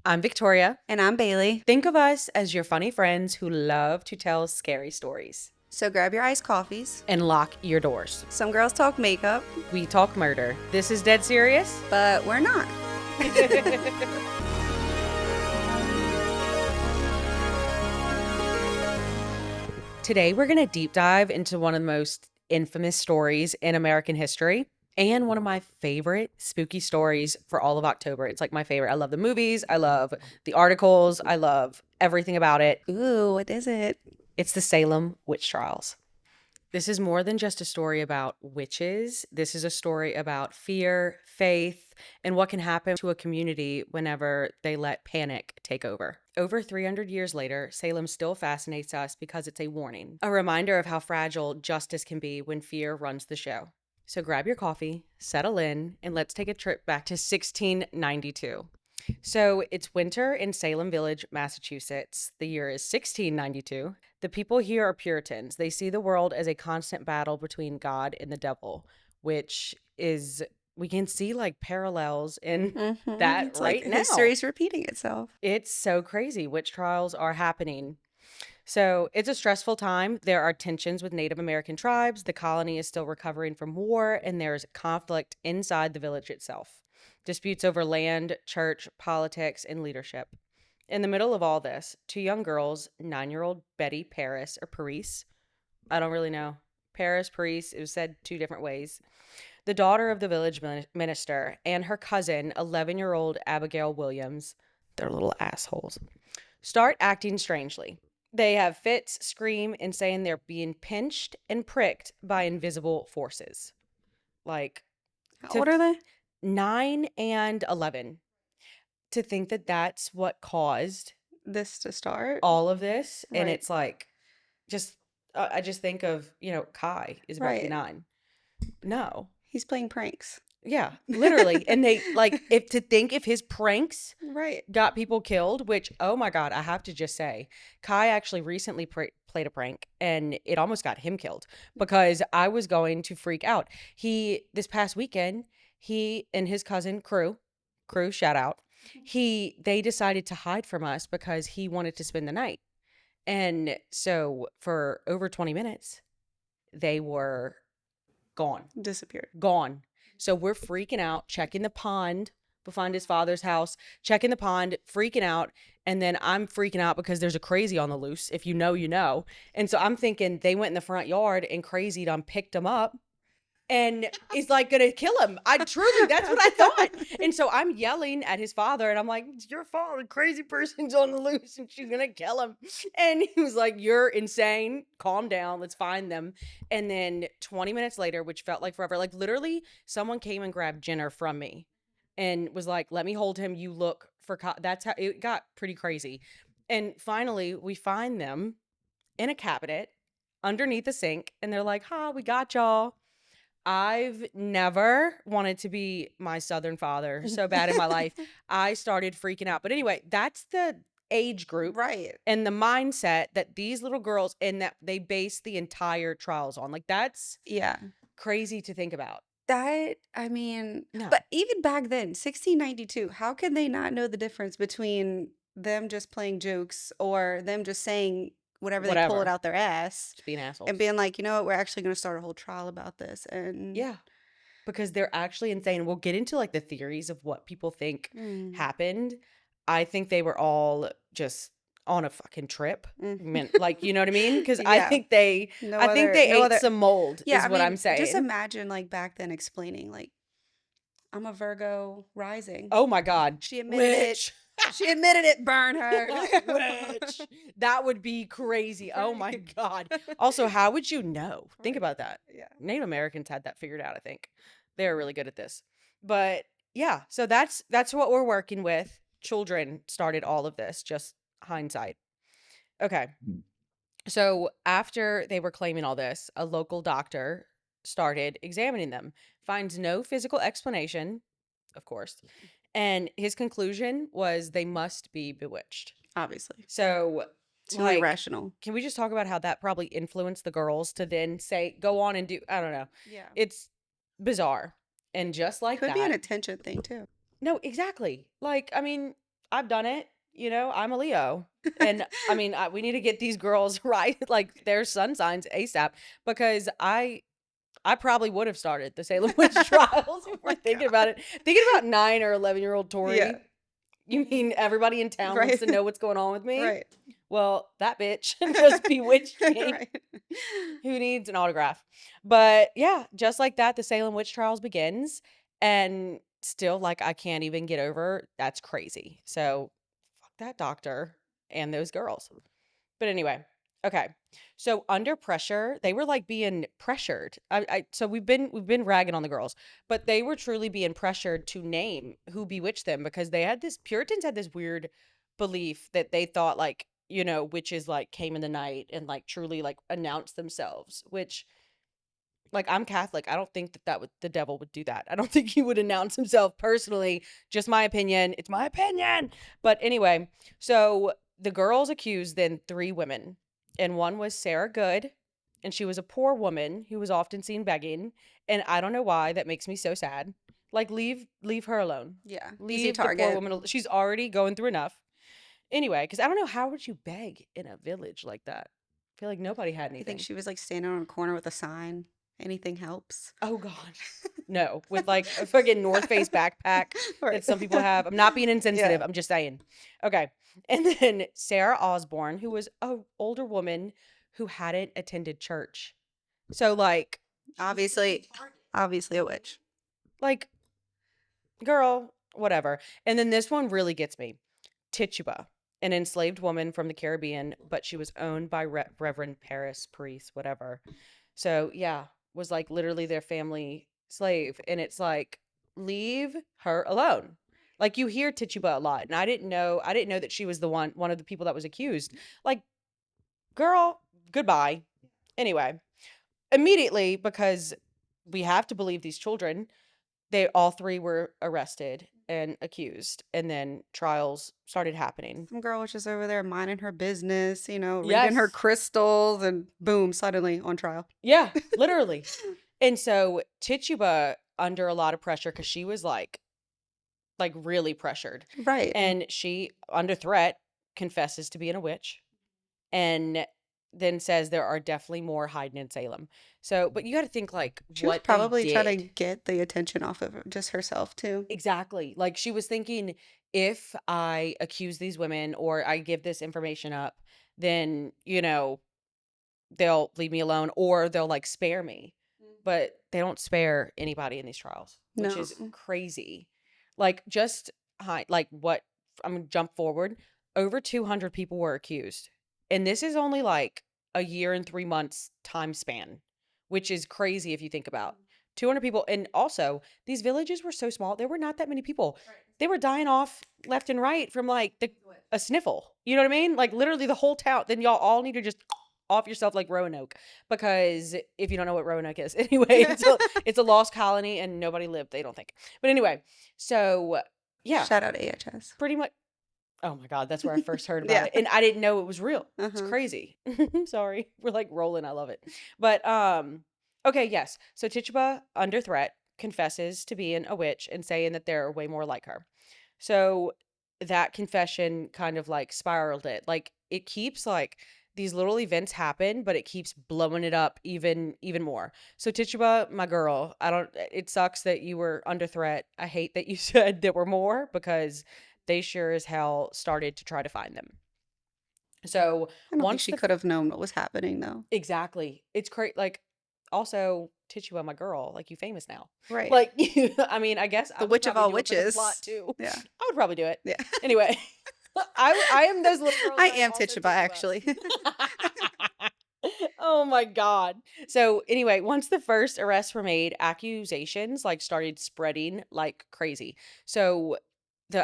I'm Victoria. And I'm Baylee. Think of us as your funny friends who love to tell scary stories. So grab your iced coffees. And lock your doors. Some girls talk makeup. We talk murder. This is Dead Serious. But we're not. Today we're going to deep dive into one of the most infamous stories in American history and one of my favorite spooky stories for all of October. It's like my favorite. I love the movies. I love the articles. I love everything about it. Ooh, what is it? It's the Salem Witch Trials. This is more than just a story about witches. This is a story about fear, faith, and what can happen to a community whenever they let panic take over. Over 300 years later, Salem still fascinates us because it's a warning, a reminder of how fragile justice can be when fear runs the show. So grab your coffee, settle in, and let's take a trip back to 1692. So it's winter in Salem Village, Massachusetts. The year is 1692. The people here are Puritans. They see the world as a constant battle between God and the devil, which is, we can see like parallels in that It's right like now. history's repeating itself. It's so crazy. Witch trials are happening. So it's a stressful time. There are tensions with Native American tribes. The colony is still recovering from war, and there's conflict inside the village itself. Disputes over land, church, politics, and leadership. In the middle of all this, two young girls, 9-year-old Betty Paris, or Paris, I don't really know. Paris, it was said two different ways. The daughter of the village minister, and her cousin, 11-year-old Abigail Williams, they're little assholes, start acting strangely. They have fits, scream, and saying they're being pinched and pricked by invisible forces. Like, How old are they? 9 and 11. To think that that's what caused This to start? all of this. And Right. it's like, just, I just think of, Kai is about to be Right. 9. No. He's playing pranks. Yeah, literally. And they, like, if his pranks Right. got people killed, which, oh my God, I have to just say, Kai actually recently played a prank and it almost got him killed because I was going to freak out. This past weekend, he and his cousin, Crew, shout out, they decided to hide from us because he wanted to spend the night. And so for over 20 minutes, they were gone. Disappeared. Gone. So we're freaking out, checking the pond behind his father's house, checking the pond, freaking out. And then I'm freaking out because there's a crazy on the loose. If you know, you know. And so I'm thinking they went in the front yard and Crazy done picked him up and is like going to kill him. That's what I thought. And so I'm yelling at his father and I'm like, it's your fault. The crazy person's on the loose and she's going to kill him. And he was like, you're insane. Calm down. Let's find them. And then 20 minutes later, which felt like forever, like literally someone came and grabbed Jenner from me and was like, let me hold him. You look for, that's how it got pretty crazy. And finally we find them in a cabinet underneath the sink. And they're like, we got y'all. I've never wanted to be my Southern father so bad in my life. I started freaking out. But anyway, that's the age group. Right. And the mindset that these little girls and that they base the entire trials on. Like that's crazy to think about. That, I mean, No. But even back then, 1692, how can they not know the difference between them just playing jokes or them just saying whatever they pull it out their ass Just being assholes. and being like, you know what, we're actually going to start a whole trial about this. And yeah, because they're actually insane. We'll get into like the theories of what people think happened. I think they were all just on a fucking trip. Like, you know what I mean? Because I think they ate some mold is what I'm saying. Just imagine like back then explaining like, I'm a Virgo rising. Oh my God. She admitted it. She admitted it. Burn her. Witch. That would be crazy. Oh my God. Also, how would you know? Think about that. Yeah. Native Americans had that figured out, I think. They're really good at this. But yeah, so that's what we're working with. Children started all of this, just hindsight. Okay. So after they were claiming all this, a local doctor started examining them, finds no physical explanation, of course. And his conclusion was they must be bewitched. Obviously. So it's only rational. Can we just talk about how that probably influenced the girls to then go on and do, I don't know. Yeah. It's bizarre. And just like Could be an attention thing too. No, exactly. Like, I mean, I've done it. You know, I'm a Leo. And I mean, we need to get these girls right, like their sun signs ASAP, because I probably would have started the Salem Witch Trials if we're thinking about it. Thinking about 9 or 11-year-old Tori. Yeah. You mean everybody in town wants to know what's going on with me? Right. Well, that bitch just bewitched me. Right. Who needs an autograph? But yeah, just like that, the Salem Witch Trials begins. And still, like, I can't even get over. That's crazy. So fuck that doctor and those girls. But anyway, okay. So under pressure, they were like being pressured. So we've been ragging on the girls, but they were truly being pressured to name who bewitched them, because Puritans had this weird belief that they thought, like, you know, witches like came in the night and like truly like announced themselves, which, like, I'm Catholic. I don't think that the devil would do that. I don't think he would announce himself personally. Just my opinion. It's my opinion. But anyway, so the girls accused then 3 women, and one was Sarah Good, and she was a poor woman who was often seen begging, and I don't know why that makes me so sad. Like, leave her alone. Yeah. Leave Easy the poor target. woman. She's already going through enough. Anyway, because I don't know, how would you beg in a village like that? I feel like nobody had anything. I think she was like standing on a corner with a sign. Anything helps. Oh God. No, with like a friggin' North Face backpack that some people have. I'm not being insensitive. Yeah. I'm just saying. Okay. And then Sarah Osborne, who was an older woman who hadn't attended church. So like, Obviously a witch. like, girl, whatever. And then this one really gets me. Tituba, an enslaved woman from the Caribbean, but she was owned by Reverend Paris, priest, whatever. So yeah, was like literally their family slave. And it's like, leave her alone. Like, you hear Tituba a lot, and I didn't know that she was one of the people that was accused. Like, girl, goodbye. Anyway, immediately, because we have to believe these children, they all 3 were arrested and accused, and then trials started happening. Some girl was just over there minding her business, you know, reading her crystals, and boom, suddenly on trial. Yeah, literally. And so Tituba, under a lot of pressure, because she was like really pressured. Right. And she, under threat, confesses to being a witch, and then says there are definitely more hiding in Salem. So, but you got to think, like, she was probably trying to get the attention off of just herself too. Exactly. Like, she was thinking, if I accuse these women or I give this information up, then, you know, they'll leave me alone, or they'll like spare me. But they don't spare anybody in these trials, which is crazy. Like, just like, what, I'm gonna jump forward. Over 200 people were accused. And this is only like a year and 3 months time span, which is crazy if you think about 200 people. And also, these villages were so small, there were not that many people. They were dying off left and right from like a sniffle. You know what I mean? Like, literally the whole town. Then y'all all need to just off yourself like Roanoke, because if you don't know what Roanoke is, anyway, it's a lost colony and nobody lived, they don't think. But anyway, so yeah. Shout out AHS. Pretty much. Oh my God, that's where I first heard about it. And I didn't know it was real. It's crazy. Sorry. We're like rolling. I love it. But okay, yes. So Tituba, under threat, confesses to being a witch and saying that there are way more like her. So that confession kind of like spiraled it. Like, it keeps like these little events happen, but it keeps blowing it up even more. So Tituba, my girl, it sucks that you were under threat. I hate that you said there were more, because they sure as hell started to try to find them. So I don't think she could have known what was happening, though. Exactly. It's crazy. Like, also, Tituba, my girl, like, you famous now. Right. Like, I mean, I guess the witch of all witches. Plot too. Yeah. I would probably do it. Yeah. Anyway, I am those little girls. I am Tituba, actually. Oh my God. So anyway, once the first arrests were made, accusations like started spreading like crazy. So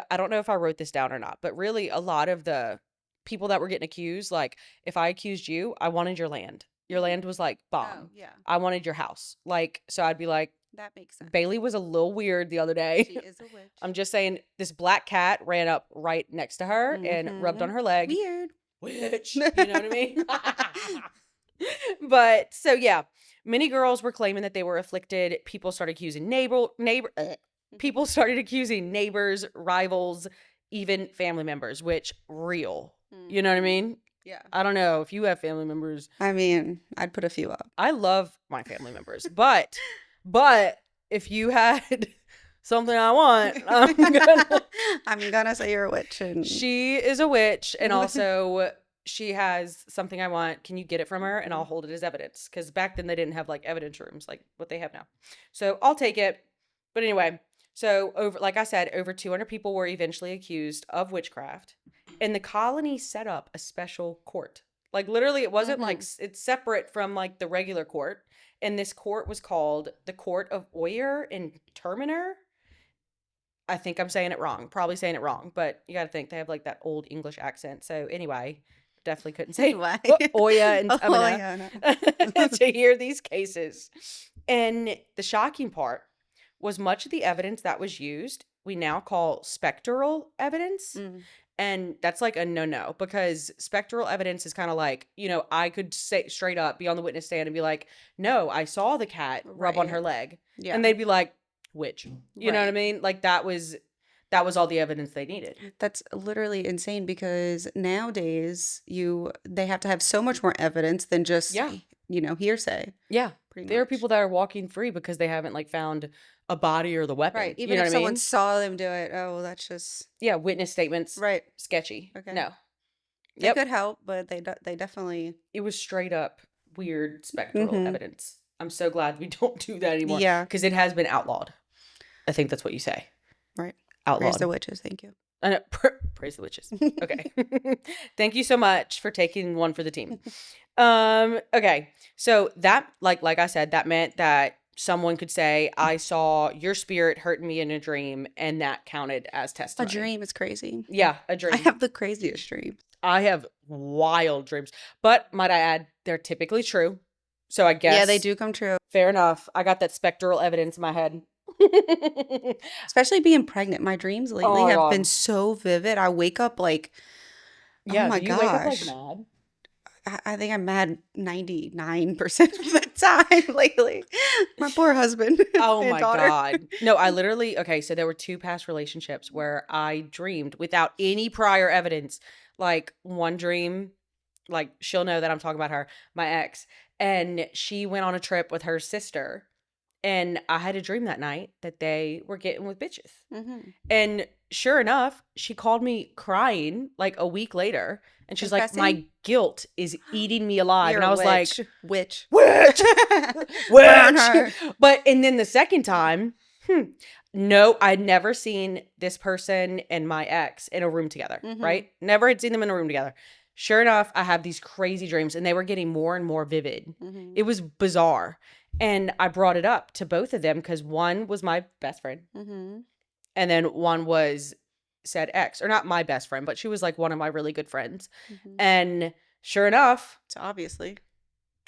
I don't know if I wrote this down or not, but really a lot of the people that were getting accused, like, if I accused you, I wanted your land. Your land was like bomb. Oh, yeah. I wanted your house. Like, so I'd be like, that makes sense. Baylee was a little weird the other day. She is a witch. I'm just saying, this black cat ran up right next to her and rubbed on her leg. Weird. Witch. You know what I mean? But so yeah, many girls were claiming that they were afflicted. People started accusing people started accusing neighbors, rivals, even family members, which real. You know what I mean? Yeah. I don't know if you have family members. I mean, I'd put a few up. I love my family members, but if you had something I want, I'm gonna say you're a witch. And she is a witch, and also she has something I want. Can you get it from her? And I'll hold it as evidence. Because back then they didn't have like evidence rooms like what they have now. So I'll take it. But anyway, so like I said, over 200 people were eventually accused of witchcraft. And the colony set up a special court. Like literally it wasn't like, it's separate from like the regular court. And this court was called the Court of Oyer and Terminer. I think I'm saying it wrong. Probably saying it wrong. But you got to think they have like that old English accent. So anyway, definitely couldn't say Oya and Terminer to hear these cases. And the shocking part was much of the evidence that was used we now call spectral evidence. And that's like a no-no, because spectral evidence is kind of like, you know, I could say straight up, be on the witness stand and be like, no, I saw the cat rub on her leg. And they'd be like, witch. You know what I mean? Like that was all the evidence they needed. That's literally insane, because nowadays they have to have so much more evidence than just, you know, hearsay. Yeah. There are people that are walking free because they haven't like found a body or the weapon. Right. Even if someone saw them do it, that's just... Yeah, witness statements. Right. Sketchy. Okay. No. They could help, but they definitely... It was straight up weird spectral evidence. I'm so glad we don't do that anymore. Yeah. Because it has been outlawed. I think that's what you say. Right. Outlawed. Praise the witches. Thank you. Praise the witches. Okay. Thank you so much for taking one for the team. Okay. So that, like I said, that meant that someone could say, I saw your spirit hurting me in a dream, and that counted as testimony. A dream is crazy. Yeah, a dream. I have the craziest dreams. I have wild dreams. But might I add, they're typically true. So I guess... Yeah, they do come true. Fair enough. I got that spectral evidence in my head. Especially being pregnant. My dreams lately have been so vivid. I wake up like, oh my gosh. Wake up like mad? I think I'm mad 99% of the time lately. My poor husband. Oh my God. No, I literally, okay, so there were 2 past relationships where I dreamed without any prior evidence. Like one dream, like she'll know that I'm talking about her, my ex, and she went on a trip with her sister. And I had a dream that night that they were getting with bitches. And sure enough, she called me crying like a week later. And she's like, my guilt is eating me alive. You're and I was like, witch. Witch. And then the second time, no, I'd never seen this person and my ex in a room together, right? Never had seen them in a room together. Sure enough, I have these crazy dreams, and they were getting more and more vivid. It was bizarre. And I brought it up to both of them because one was my best friend. And then one was said ex, or not my best friend, but she was like one of my really good friends. And sure enough, so obviously,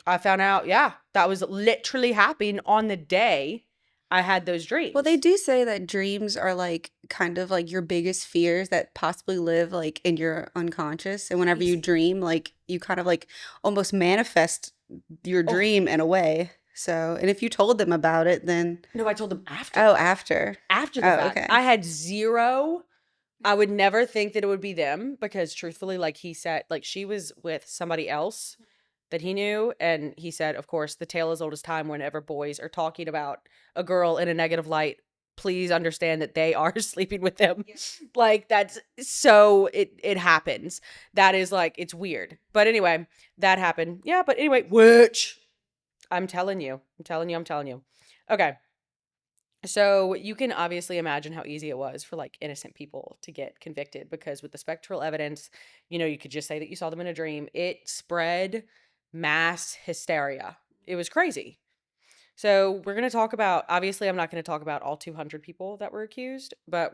I found out, that was literally happening on the day I had those dreams. Well, they do say that dreams are like kind of like your biggest fears that possibly live like in your unconscious. And whenever you dream, like you kind of like almost manifest your dream in a way. So, and if you told them about it, then... No, I told them after. Oh, after. After the fact. Okay. I had zero... I would never think that it would be them because truthfully, like he said, like she was with somebody else that he knew. And he said, of course, the tale as old as time, whenever boys are talking about a girl in a negative light, please understand that they are sleeping with them. Like that's so it happens. That is like, it's weird. But anyway, that happened. Yeah. But anyway, witch. I'm telling you. Okay. So you can obviously imagine how easy it was for like innocent people to get convicted because with the spectral evidence, you know, you could just say that you saw them in a dream. It spread mass hysteria. It was crazy. So we're going to talk about, obviously I'm not going to talk about all 200 people that were accused, but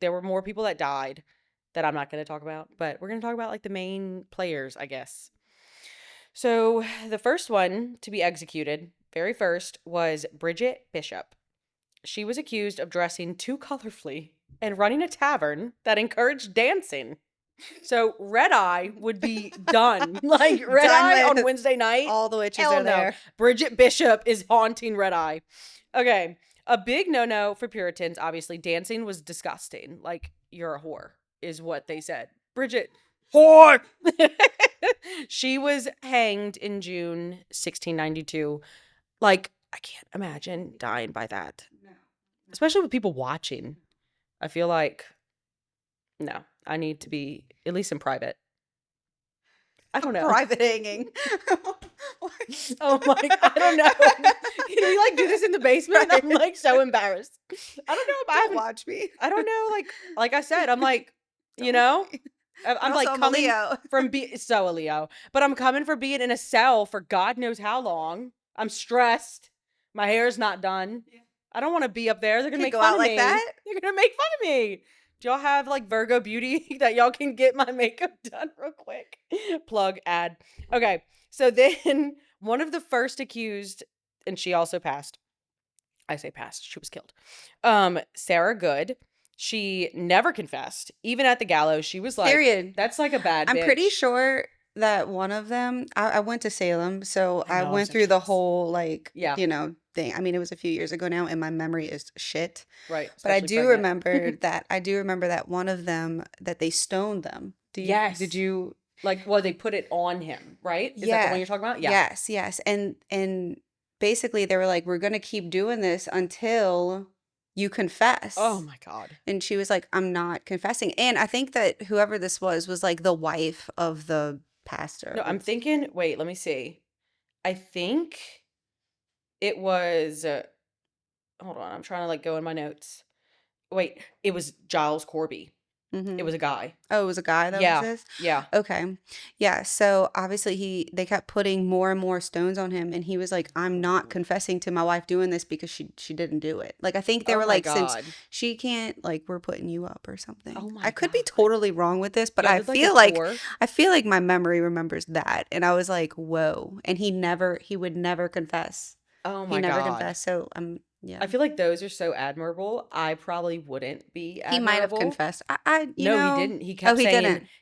there were more people that died that I'm not going to talk about, but we're going to talk about like the main players, I guess. So the first one to be executed, very first, was Bridget Bishop. She was accused of dressing too colorfully and running a tavern that encouraged dancing. So red eye would be done. Like red eye on Wednesday night. All the witches are there. Bridget Bishop is haunting red eye. Okay. A big no-no for Puritans, obviously. Dancing was disgusting. Like, you're a whore, is what they said. Bridget, whore! She was hanged in June 1692. Like, I can't imagine dying by that. No. Especially with people watching. I feel like, no, I need to be, at least in private. I don't know. Private hanging. Oh my, I don't know. Can we like do this in the basement? Right. I'm like so embarrassed. I don't know if I haven't watch me. I don't know. Like I said, I'm like, you know, I'm like coming from so a Leo, but I'm coming for being in a cell for God knows how long. I'm stressed. My hair's not done. Yeah. I don't want to be up there. They're gonna make fun of me. That? They're gonna make fun of me. Do y'all have like Virgo Beauty that y'all can get my makeup done real quick? Plug ad. Okay. So then one of the first accused, and she also passed. I say passed. She was killed. Sarah Good. She never confessed. Even at the gallows, she was like, period. That's like a bad bitch. I'm pretty sure that one of them, I went to Salem, so I went through the whole like, you know, thing. I mean, it was a few years ago now, and my memory is shit. Right. But I do remember that. I do remember that one of them, that they stoned them. Yes. Did you? Like, well, they put it on him, right? Is that the one you're talking about? Yeah. Yes. And basically they were like, we're going to keep doing this until you confess. Oh my God. And she was like, I'm not confessing. And I think that whoever this was like the wife of the pastor. No, I'm thinking, wait, let me see. I think it was, hold on, I'm trying to like go in my notes. Wait, it was Giles Corby. Mm-hmm. It was a guy. Oh, it was a guy that was this? Yeah. Okay. Yeah. So obviously they kept putting more and more stones on him, and he was like, I'm not confessing to my wife doing this because she didn't do it. Like, I think they were like, God. Since she can't, like, we're putting you up or something. Oh my I could be totally wrong with this, but I feel like my memory remembers that. And I was like, whoa. And he would never confess. Oh my God. He never confessed. So yeah. I feel like those are so admirable. I probably wouldn't be admirable. He might have confessed. He didn't.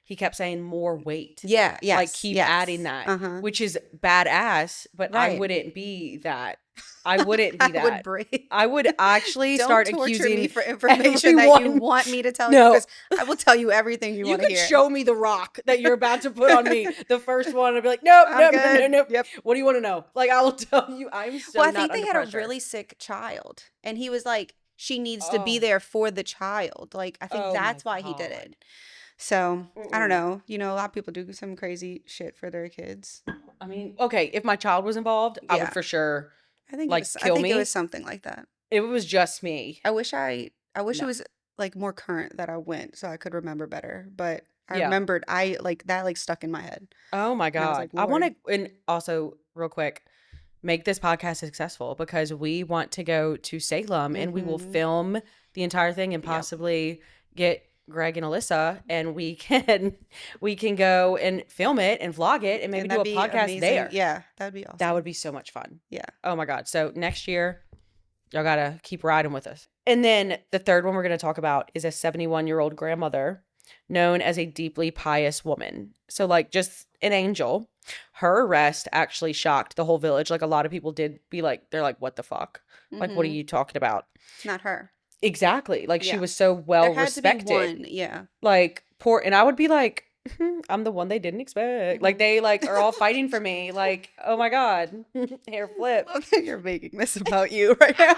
He kept saying more weight. Yeah, yes. Like keep adding that, which is badass, but right. I wouldn't be that. I wouldn't be that. I would actually start accusing me for information that you want me to tell you, because I will tell you everything you want to hear. You could show me the rock that you're about to put on me. The first one, I'd be like, nope. Yep. What do you want to know? Like, I will tell you. I'm so Well, I think they had a really sick child, and he was like, she needs to be there for the child. Like, I think that's why he did it. So, I don't know. You know, a lot of people do some crazy shit for their kids. I mean, okay, if my child was involved, I would for sure. I think it was something like that. It was just me. I wish it was like more current that I went so I could remember better. But I remembered that stuck in my head. Oh my God. I want to, and also real quick, make this podcast successful, because we want to go to Salem and we will film the entire thing and possibly get Greg and Alyssa, and we can go and film it and vlog it and maybe do a podcast there. Yeah, that would be awesome. That would be so much fun. Yeah. Oh my God. So next year, y'all gotta keep riding with us. And then the third one we're gonna talk about is a 71-year-old grandmother known as a deeply pious woman. So like just an angel. Her arrest actually shocked the whole village. Like a lot of people they're like, what the fuck? Like, what are you talking about? Not her. Exactly. Like she was so well respected. To be one. Yeah. Like poor, and I would be like, I'm the one they didn't expect. Like they are all fighting for me. Like, oh my God, hair flip. You're making this about you right now.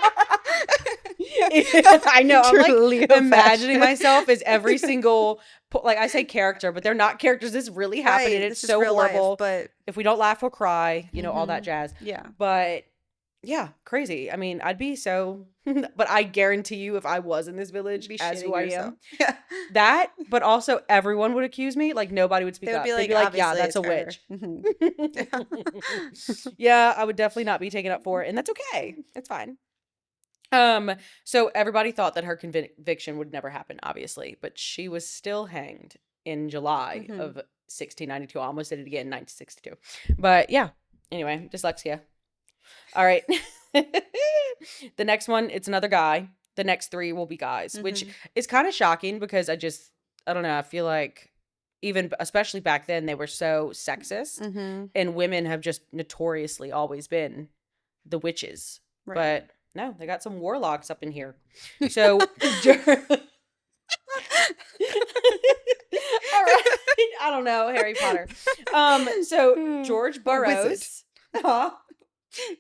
I know. I'm like imagining myself as every single, like I say character, but they're not characters. This really happened, and it's so horrible. Life, but if we don't laugh, we'll cry. You know, all that jazz. Yeah. But yeah, crazy. I mean, I'd be so, but I guarantee you, if I was in this village as who I am, that, but also everyone would accuse me. Like nobody would speak up. They'd be like, yeah, that's a witch. Yeah, I would definitely not be taken up for it, and that's okay. It's fine. So everybody thought that her conviction would never happen, obviously, but she was still hanged in July of 1692. I almost did it again in 1962. But yeah, anyway, dyslexia. All right. The next one, it's another guy. The next three will be guys, which is kind of shocking because I don't know. I feel like even, especially back then, they were so sexist, and women have just notoriously always been the witches. Right. But No, they got some warlocks up in here. So, all right. I don't know, Harry Potter. So George Burroughs. Huh?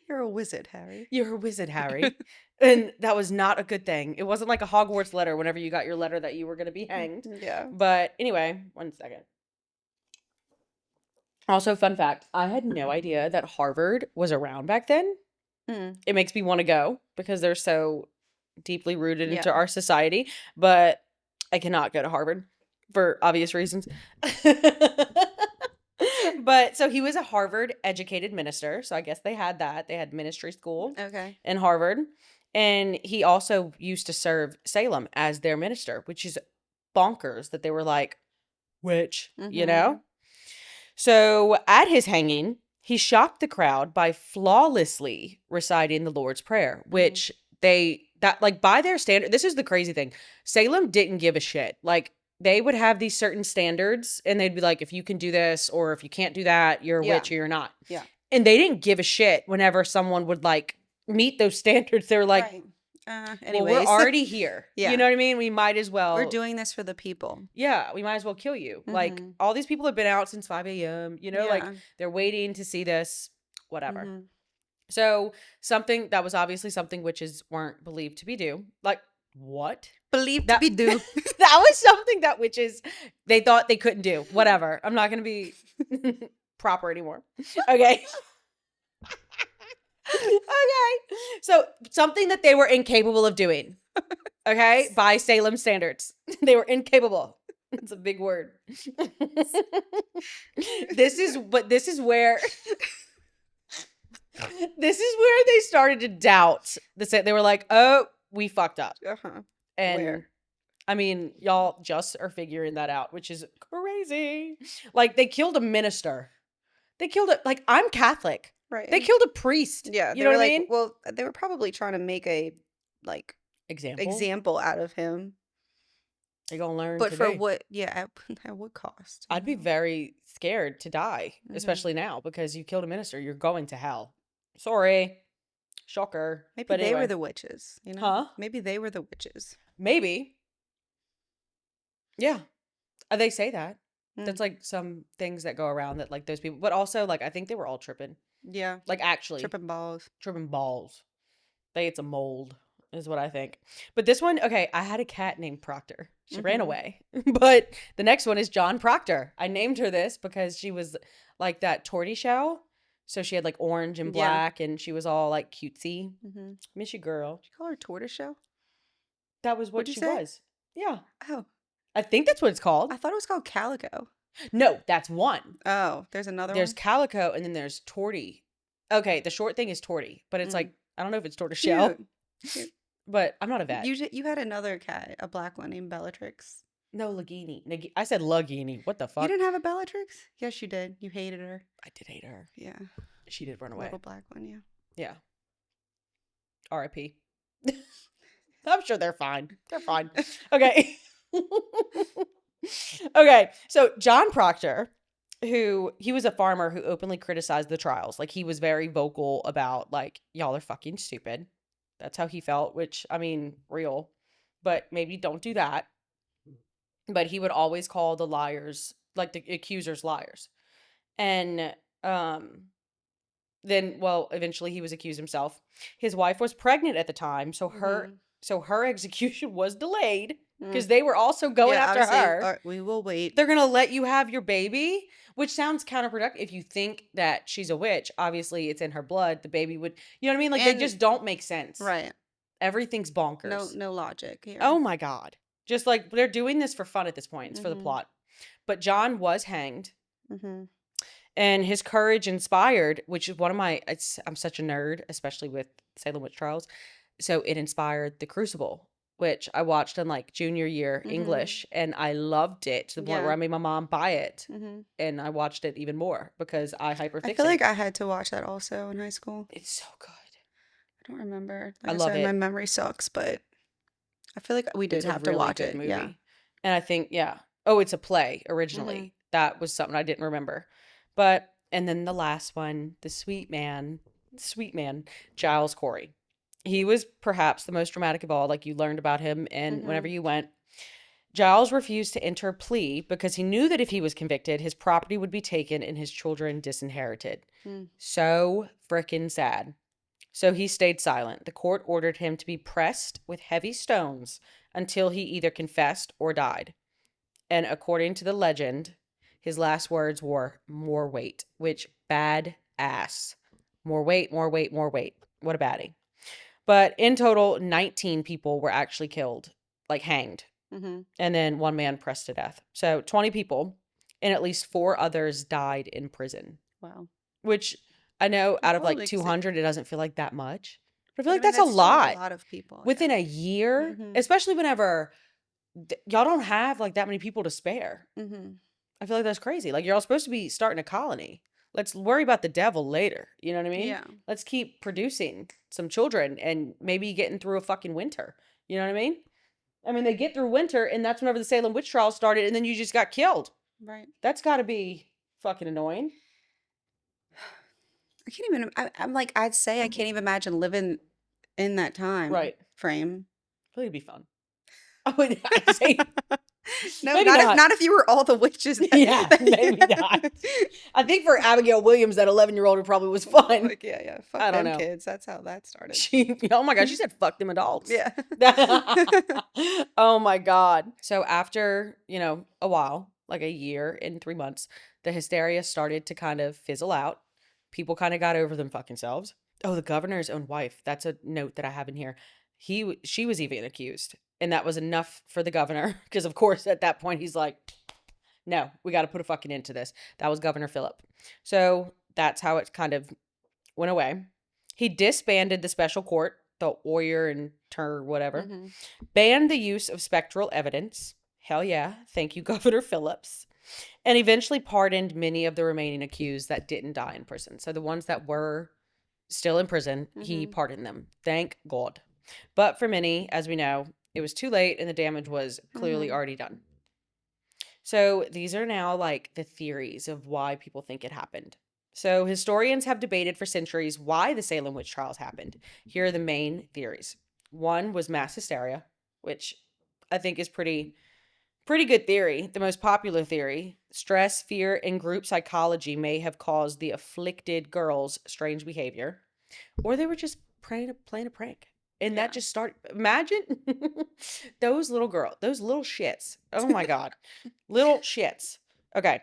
You're a wizard, Harry. You're a wizard, Harry. And that was not a good thing. It wasn't like a Hogwarts letter whenever you got your letter that you were going to be hanged. Yeah. But anyway, 1 second. Also, fun fact, I had no idea that Harvard was around back then. It makes me want to go because they're so deeply rooted into our society, but I cannot go to Harvard for obvious reasons. But so he was a Harvard educated minister. So I guess they had that. They had ministry school in Harvard. And he also used to serve Salem as their minister, which is bonkers that they were like, witch, you know? So at his hanging, he shocked the crowd by flawlessly reciting the Lord's Prayer, which by their standard, this is the crazy thing. Salem didn't give a shit. Like, they would have these certain standards and they'd be like, if you can do this or if you can't do that, you're a witch or you're not. Yeah. And they didn't give a shit whenever someone would like meet those standards. They were like, anyways. Well, we're already here. You know what I mean? We might as well. We're doing this for the people. Yeah. We might as well kill you. Like, all these people have been out since 5 a.m., you know, like they're waiting to see this, whatever. So something that was obviously something witches weren't believed to be do. Like, what? Believed to be do. That was something that witches, they thought they couldn't do. Whatever. I'm not going to be proper anymore. Okay. Okay. So something that they were incapable of doing. Okay. By Salem standards. They were incapable. It's a big word. This is where they started to doubt they were like, oh, we fucked up. And where? I mean, y'all just are figuring that out, which is crazy. Like, they killed a minister. They killed it. Like, I'm Catholic. Right. They killed a priest. Yeah. You know what I mean? Well, they were probably trying to make a, like, example out of him. They're going to learn But today. for what, at what cost? I'd be very scared to die, especially now, because you killed a minister. You're going to hell. Sorry. Shocker. Maybe but they anyway. were the witches, you know? Huh? Maybe they were the witches. Maybe. Yeah. They say that. That's like some things that go around that like those people, but also like I think they were all tripping. Yeah. Like actually. Tripping balls. Tripping balls. It's a mold is what I think. But this one, okay, I had a cat named Proctor. She ran away. But the next one is John Proctor. I named her this because she was like that tortoiseshell. So she had like orange and black and she was all like cutesy. Miss you, girl. Did you call her tortoiseshell? That was what she was. Yeah. Oh. I think that's what it's called. I thought it was called calico. No, that's one. Oh, there's another one? There's calico and then there's torty. Okay, the short thing is torty, but it's like, I don't know if it's tortoiseshell. Cute. But I'm not a vet. You had another cat, a black one named Bellatrix. No, Lagini. I said Lagini. What the fuck? You didn't have a Bellatrix? Yes, you did. You hated her. I did hate her. Yeah. She did run away. Little black one, yeah. Yeah. R.I.P. I'm sure they're fine. They're fine. Okay. Okay. So John Proctor, he was a farmer who openly criticized the trials. Like, he was very vocal about like, y'all are fucking stupid. That's how he felt, which, I mean, real. But maybe don't do that. But he would always call the liars, like the accusers, liars. And then, well, eventually he was accused himself. His wife was pregnant at the time, so her execution was delayed because they were also going after her. We will wait. They're going to let you have your baby, which sounds counterproductive. If you think that she's a witch, obviously it's in her blood. The baby would, you know what I mean? Like, they just don't make sense. Right. Everything's bonkers. No logic here. Oh my God. Just like, they're doing this for fun at this point. It's for the plot. But John was hanged. And his courage inspired, which is one of my, I'm such a nerd, especially with Salem Witch Trials. So it inspired The Crucible, which I watched in like junior year English. And I loved it to the point where I made my mom buy it. And I watched it even more because I hyperfixated. I feel like I had to watch that also in high school. It's so good. I don't remember. I love it. My memory sucks, but I feel like we did have to watch it. Movie. Yeah. And I think, oh, it's a play originally. That was something I didn't remember. But, and then the last one, the sweet man, Giles Corey. He was perhaps the most dramatic of all. Like, you learned about him, and whenever you went, Giles refused to enter a plea because he knew that if he was convicted, his property would be taken and his children disinherited. So freaking sad. So he stayed silent. The court ordered him to be pressed with heavy stones until he either confessed or died. And according to the legend, his last words were "more weight," which bad ass. More weight, more weight, more weight. What a baddie. But in total, 19 people were actually killed, like hanged. And then one man pressed to death. So 20 people, and at least 4 others died in prison. Wow. Which I know out of like 200, it doesn't feel like that much. But I feel like that's a lot. A lot of people. Within a year, especially whenever y'all don't have like that many people to spare. I feel like that's crazy. Like, you're all supposed to be starting a colony. Let's worry about the devil later. You know what I mean? Yeah. Let's keep producing some children and maybe getting through a fucking winter. You know what I mean? I mean, they get through winter, and that's whenever the Salem Witch Trials started, and then you just got killed. Right. That's got to be fucking annoying. I can't even, I'm like, I'd say I can't even imagine living in that time frame. I feel like it'd be fun. I would say, no, not if you were all the witches. Yeah, maybe not. I think for Abigail Williams, that 11-year-old, it probably was fun. Like, yeah. Fuck them kids. That's how that started. Oh my God, she said fuck them adults. Yeah. Oh my God. So after, a while, like a year and 3 months, the hysteria started to kind of fizzle out. People kind of got over them fucking selves. Oh, the governor's own wife. That's a note that I have in here. She was even accused. And that was enough for the governor. Because, of course, at that point, he's like, no, we got to put a fucking end to this. That was Governor Phillip. So that's how it kind of went away. He disbanded the special court, the Oyer and Tur, whatever. Banned the use of spectral evidence. Hell yeah. Thank you, Governor Phillips. And eventually pardoned many of the remaining accused that didn't die in prison. So the ones that were still in prison, he pardoned them. Thank God. But for many, as we know, it was too late and the damage was clearly already done. So these are now like the theories of why people think it happened. So historians have debated for centuries why the Salem Witch Trials happened. Here are the main theories. One was mass hysteria, which I think is pretty good theory. The most popular theory, stress, fear, and group psychology may have caused the afflicted girls' strange behavior. Or they were just playing a prank. And that just started. Imagine those little shits. Oh my God. Little shits. Okay.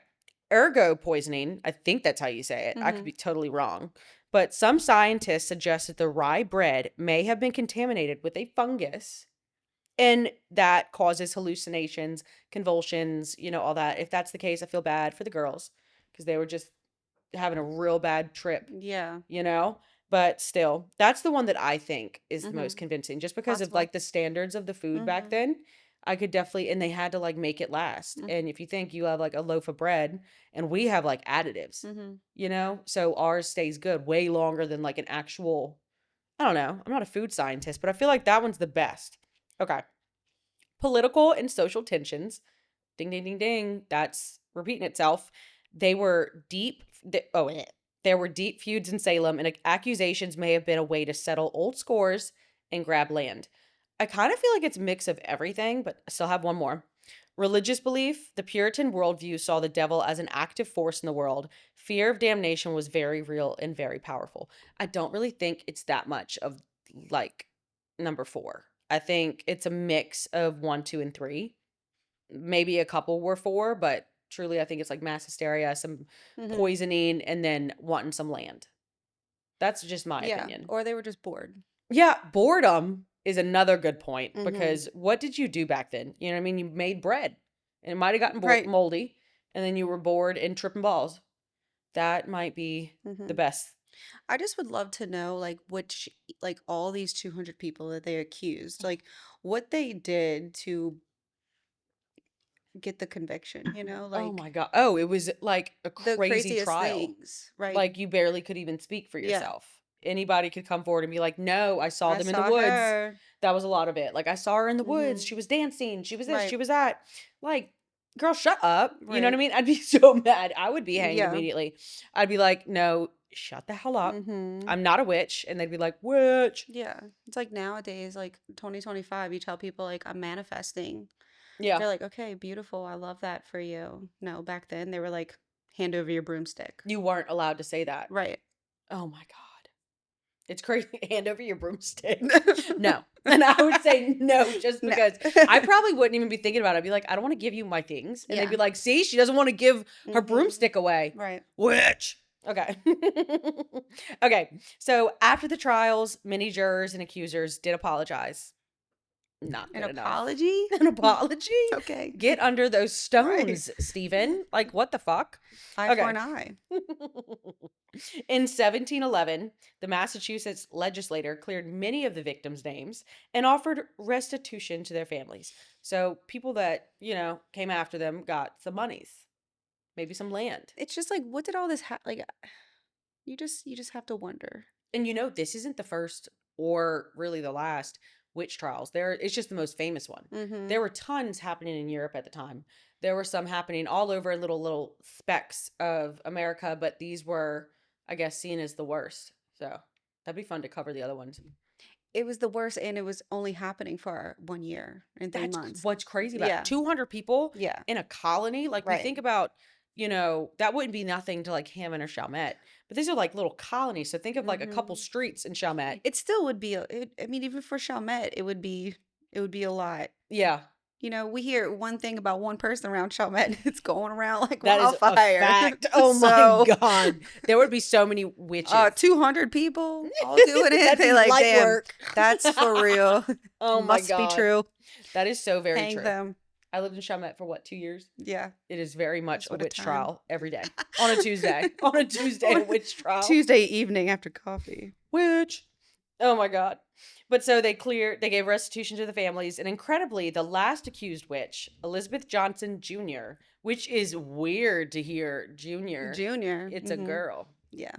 Ergo poisoning. I think that's how you say it. I could be totally wrong. But some scientists suggest that the rye bread may have been contaminated with a fungus. And that causes hallucinations, convulsions, all that. If that's the case, I feel bad for the girls because they were just having a real bad trip. Yeah. But still, that's the one that I think is the most convincing just because of like the standards of the food back then. I could definitely, and they had to like make it last. And if you think you have like a loaf of bread and we have like additives, so ours stays good way longer than like an actual, I don't know. I'm not a food scientist, but I feel like that one's the best. Okay. Political and social tensions. Ding, ding, ding, ding. That's repeating itself. There were deep feuds in Salem, and accusations may have been a way to settle old scores and grab land. I kind of feel like it's a mix of everything, but I still have one more. Religious belief. The Puritan worldview saw the devil as an active force in the world. Fear of damnation was very real and very powerful. I don't really think it's that much of like number 4. I think it's a mix of 1, 2, and 3. Maybe a couple were 4, but truly I think it's like mass hysteria, some poisoning, and then wanting some land. That's just my opinion. Or they were just bored. Yeah, boredom is another good point because what did you do back then? You know what I mean? You made bread and it might have gotten moldy and then you were bored and tripping balls. That might be the best. I just would love to know all these 200 people that they accused, like what they did to get the conviction, oh my God. Oh, it was like a crazy trial. Things, right? Like you barely could even speak for yourself. Anybody could come forward and be like, no, I saw them in the woods. Her. That was a lot of it. Like, I saw her in the woods. She was dancing. She was this. She was that. Like, girl, shut up. You know what I mean? I'd be so mad. I would be hanged immediately. I'd be like, no, shut the hell up. I'm not a witch. And they'd be like, witch. Yeah. It's like nowadays, like 2025, you tell people like I'm manifesting. Yeah. They're like, okay, beautiful. I love that for you. No, back then they were like, hand over your broomstick. You weren't allowed to say that. Right. Oh my God. It's crazy. Hand over your broomstick. No. And I would say no, just because I probably wouldn't even be thinking about it. I'd be like, I don't want to give you my things. And they'd be like, see, she doesn't want to give her broomstick away. Right. Witch. Okay. Okay. So after the trials, many jurors and accusers did apologize. Not good enough. Apology? An apology? Okay. Get under those stones, Stephen. Like, what the fuck? Eye for an eye. In 1711, the Massachusetts legislature cleared many of the victims' names and offered restitution to their families. So people that, came after them got some monies. Maybe some land. It's just like, what did all this like, you just have to wonder. And this isn't the first or really the last witch trials. It's just the most famous one. There were tons happening in Europe at the time. There were some happening all over in little specks of America, but these were, I guess, seen as the worst. So that'd be fun to cover the other ones. It was the worst, and it was only happening for 1 year and 3 months. What's crazy about it. 200 people in a colony. Like, we think about, that wouldn't be nothing to like Hammond or Chalmette. But these are like little colonies. So think of like a couple streets in Chalmette. It still would be, even for Chalmette, it would be a lot. Yeah. We hear one thing about one person around Chalmette, it's going around like that wildfire. Is a fact. Oh my God. There would be so many witches. 200 people all doing it. They like, damn, work. That's for real. Oh my God. Must be true. That is so very Hang true. them. I lived in Chalmette for 2 years? Yeah. It is very much a witch trial every day. On a Tuesday. On a Tuesday, a witch trial. Tuesday evening after coffee. Witch. Oh my God. But so they gave restitution to the families. And incredibly, the last accused witch, Elizabeth Johnson Jr., which is weird to hear Junior. It's a girl. Yeah.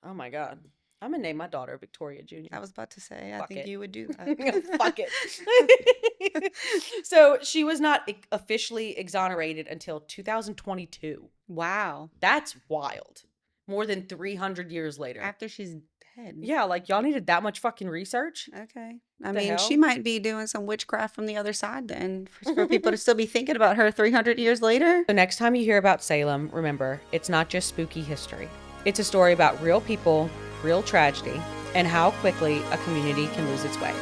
Oh my God. I'm going to name my daughter Victoria Jr. I was about to say, Fuck I think it. you would do that. Fuck it. So she was not officially exonerated until 2022. Wow. That's wild. More than 300 years later. After she's dead. Yeah, like y'all needed that much fucking research? Okay. I mean, she might be doing some witchcraft from the other side then for people to still be thinking about her 300 years later. The next time you hear about Salem, remember, it's not just spooky history. It's a story about real people, real tragedy, and how quickly a community can lose its way.